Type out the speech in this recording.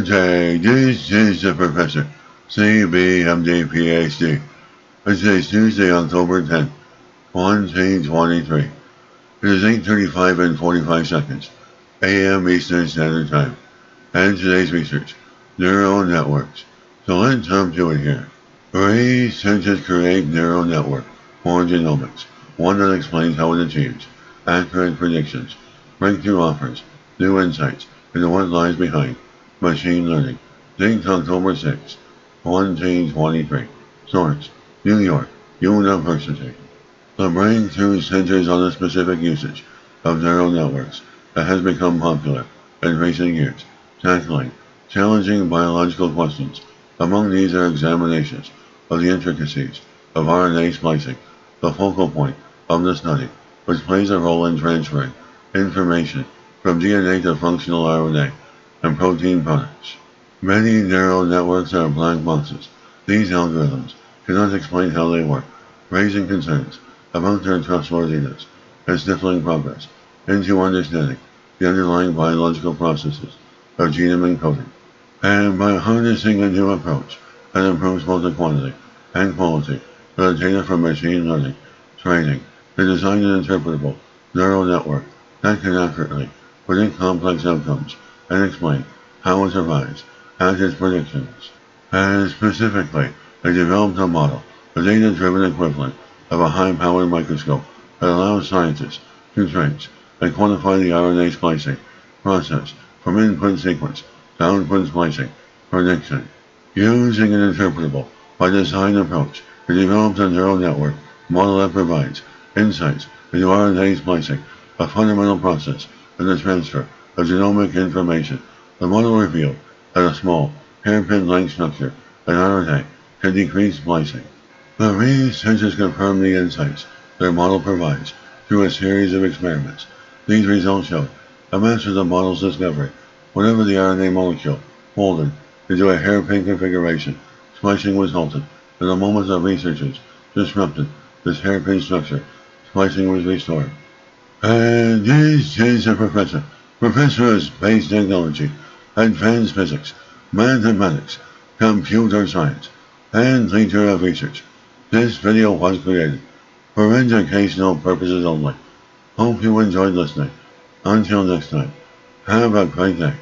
Good day, this is the Professor, CBMD PhD. It's today's Tuesday, October 10th, 2023. It is 8:35 and 45 seconds, AM Eastern Standard Time. And today's research, neural networks. So let's jump to it here. Researchers create neural network for genomics, one that explains how it achieves accurate predictions, breakthrough offers, new insights into what lies behind machine learning. Date October 6, 2023. Source, New York University. The breakthrough centers on a specific usage of neural networks that has become popular in recent years, tackling challenging biological questions. Among these are examinations of the intricacies of RNA splicing, the focal point of the study, which plays a role in transferring information from DNA to functional RNA and protein products. Many neural networks are black boxes. These algorithms cannot explain how they work, raising concerns about their trustworthiness and stifling progress into understanding the underlying biological processes of genome encoding. And by harnessing a new approach that improves both the quantity and quality of the data from machine learning training, to design an interpretable neural network that can accurately predict complex outcomes and explain how it arrives at its predictions. And specifically, they developed a model, the data-driven equivalent of a high-powered microscope that allows scientists to trace and quantify the RNA splicing process from input sequence to output splicing prediction. Using an interpretable by design approach, they developed a neural network model that provides insights into RNA splicing, a fundamental process in the transfer of genomic information. The model revealed that a small, hairpin length structure in RNA can decrease splicing. The researchers confirmed the insights their model provides through a series of experiments. These results showed a match of the model's discovery. Whenever the RNA molecule folded into a hairpin configuration, splicing was halted. In the moment the researchers disrupted this hairpin structure, splicing was restored. And this is a professor of space technology, advanced physics, mathematics, computer science, and leader of research. This video was created for educational purposes only. Hope you enjoyed listening. Until next time, have a great day.